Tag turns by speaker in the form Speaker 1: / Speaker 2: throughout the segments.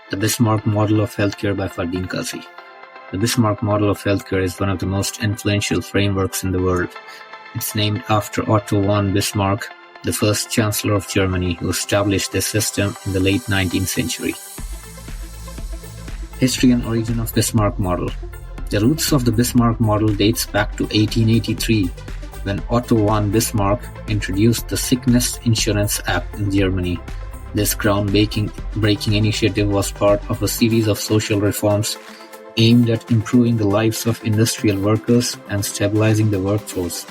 Speaker 1: The Bismarck Model of Healthcare by Fardeen Kazi. The Bismarck Model of Healthcare is one of the most influential frameworks in the world. It's named after Otto von Bismarck, the first Chancellor of Germany, who established this system in the late 19th century. History and origin of Bismarck Model. The roots of the Bismarck Model dates back to 1883, when Otto von Bismarck introduced the Sickness Insurance Act in Germany. This groundbreaking initiative was part of a series of social reforms aimed at improving the lives of industrial workers and stabilizing the workforce.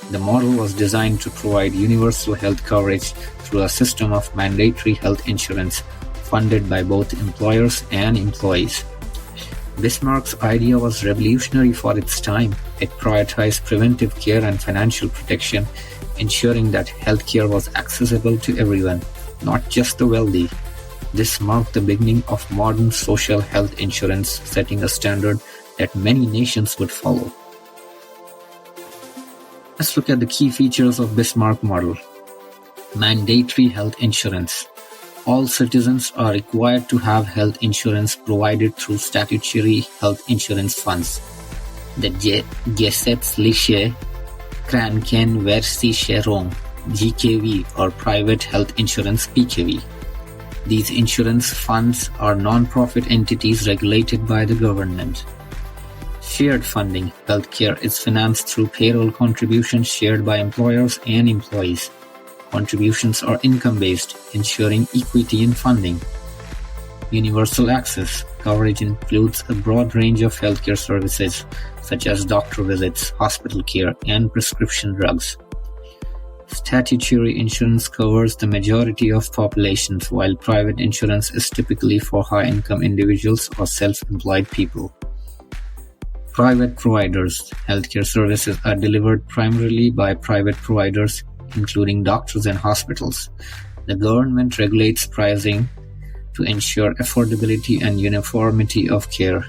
Speaker 1: The model was designed to provide universal health coverage through a system of mandatory health insurance funded by both employers and employees. Bismarck's idea was revolutionary for its time. It prioritized preventive care and financial protection, ensuring that healthcare was accessible to everyone, not just the wealthy. This marked the beginning of modern social health insurance, setting a standard that many nations would follow. Let's look at the key features of Bismarck Model. Mandatory health insurance. All citizens are required to have health insurance provided through statutory health insurance funds. The Gesetzliche Krankenversicherung (GKV) or private health insurance (PKV). These insurance funds are non-profit entities regulated by the government. Shared funding. Healthcare is financed through payroll contributions shared by employers and employees. Contributions are income-based, ensuring equity in funding. Universal access. Coverage includes a broad range of healthcare services, such as doctor visits, hospital care, and prescription drugs. Statutory insurance covers the majority of populations, while private insurance is typically for high-income individuals or self-employed people. Private providers. Healthcare services are delivered primarily by private providers, including doctors and hospitals. The government regulates pricing to ensure affordability and uniformity of care.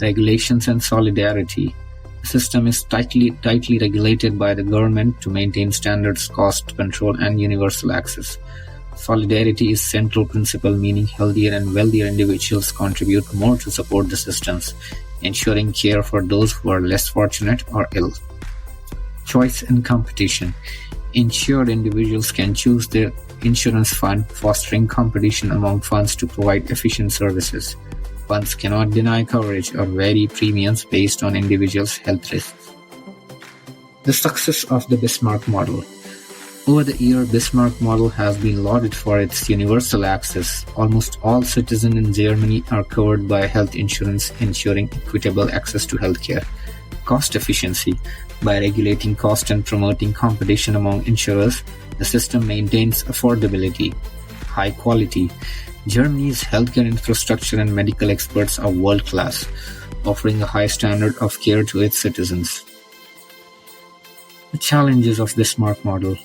Speaker 1: Regulations and solidarity. The system is tightly regulated by the government to maintain standards, cost control, and universal access. Solidarity is central principle, meaning healthier and wealthier individuals contribute more to support the systems, ensuring care for those who are less fortunate or ill. Choice and competition. Insured individuals can choose their insurance fund, fostering competition among funds to provide efficient services. Funds cannot deny coverage or vary premiums based on individuals' health risks. The success of the Bismarck Model. Over the years, Bismarck Model has been lauded for its universal access. Almost all citizens in Germany are covered by health insurance, ensuring equitable access to healthcare. Cost efficiency. By regulating cost and promoting competition among insurers, the system maintains affordability. High quality. Germany's healthcare infrastructure and medical experts are world-class, offering a high standard of care to its citizens. The challenges of Bismarck Model.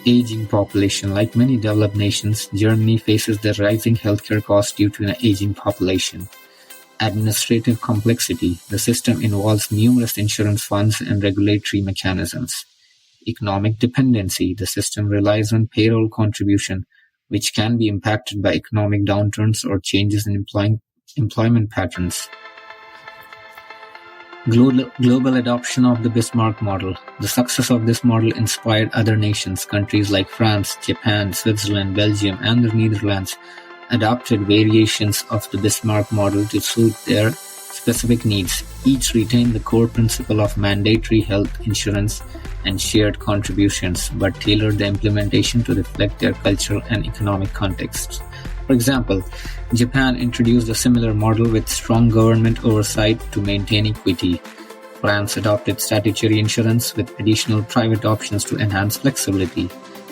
Speaker 1: Aging population. Like many developed nations, Germany faces the rising healthcare costs due to an aging population. Administrative complexity. The system involves numerous insurance funds and regulatory mechanisms. Economic dependency. The system relies on payroll contribution, which can be impacted by economic downturns or changes in employment patterns. Global adoption of the Bismarck Model. The success of this model inspired other nations. Countries like France, Japan, Switzerland, Belgium, and the Netherlands adopted variations of the Bismarck Model to suit their specific needs. Each retained the core principle of mandatory health insurance and shared contributions, but tailored the implementation to reflect their cultural and economic contexts. For example, Japan introduced a similar model with strong government oversight to maintain equity. France adopted statutory insurance with additional private options to enhance flexibility.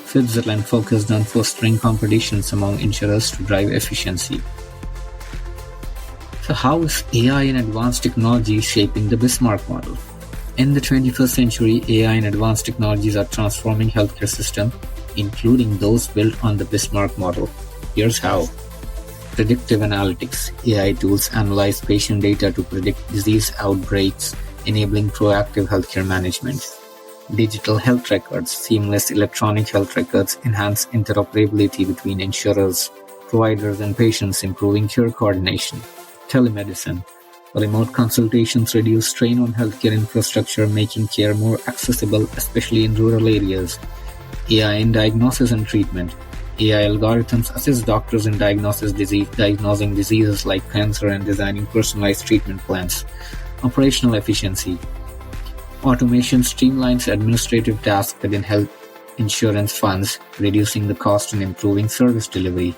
Speaker 1: Switzerland focused on fostering competitions among insurers to drive efficiency. So how is AI and advanced technology shaping the Bismarck Model? In the 21st century, AI and advanced technologies are transforming healthcare systems, including those built on the Bismarck Model. Here's how. Predictive analytics. AI tools analyze patient data to predict disease outbreaks, enabling proactive healthcare management. Digital health records. Seamless electronic health records enhance interoperability between insurers, providers and patients, improving care coordination. Telemedicine. Remote consultations reduce strain on healthcare infrastructure, making care more accessible, especially in rural areas. AI in diagnosis and treatment. AI algorithms assist doctors in diagnosing diseases like cancer and designing personalized treatment plans. Operational efficiency. Automation streamlines administrative tasks within health insurance funds, reducing the cost and improving service delivery.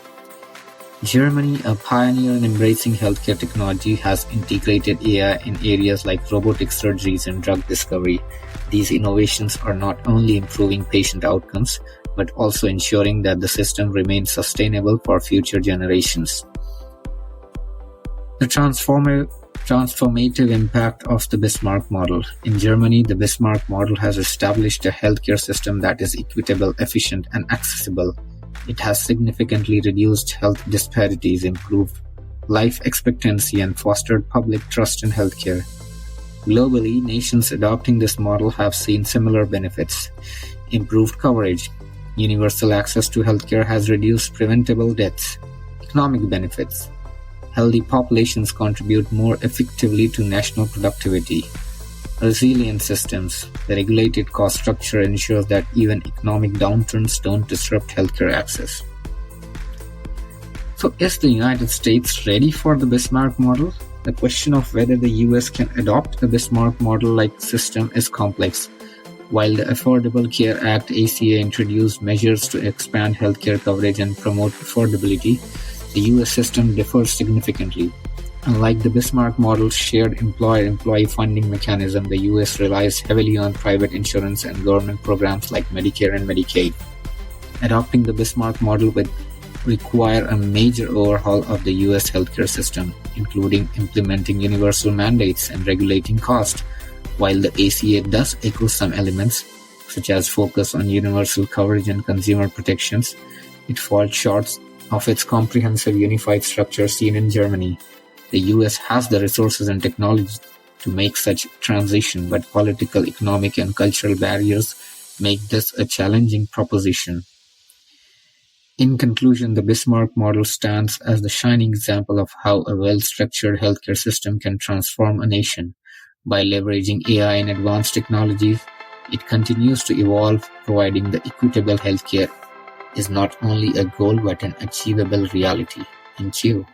Speaker 1: Germany, a pioneer in embracing healthcare technology, has integrated AI in areas like robotic surgeries and drug discovery. These innovations are not only improving patient outcomes, but also ensuring that the system remains sustainable for future generations. The transformative impact of the Bismarck Model. In Germany, the Bismarck Model has established a healthcare system that is equitable, efficient, and accessible. It has significantly reduced health disparities, improved life expectancy, and fostered public trust in healthcare. Globally, nations adopting this model have seen similar benefits. Improved coverage. Universal access to healthcare has reduced preventable deaths. Economic benefits. Healthy populations contribute more effectively to national productivity. Resilient systems. The regulated cost structure ensures that even economic downturns don't disrupt healthcare access. So, is the United States ready for the Bismarck model? The question of whether the US can adopt a Bismarck model-like system is complex. While the Affordable Care Act (ACA) introduced measures to expand healthcare coverage and promote affordability, the US system differs significantly. Unlike the Bismarck model's shared employer-employee funding mechanism, the US relies heavily on private insurance and government programs like Medicare and Medicaid. Adopting the Bismarck model would require a major overhaul of the US healthcare system, including implementing universal mandates and regulating cost. While the ACA does echo some elements, such as focus on universal coverage and consumer protections, it falls short of its comprehensive unified structure seen in Germany. The US has the resources and technology to make such transition, but political, economic, and cultural barriers make this a challenging proposition. In conclusion, the Bismarck model stands as the shining example of how a well-structured healthcare system can transform a nation. By leveraging AI and advanced technologies, it continues to evolve, providing the equitable healthcare is not only a goal but an achievable reality. Thank you.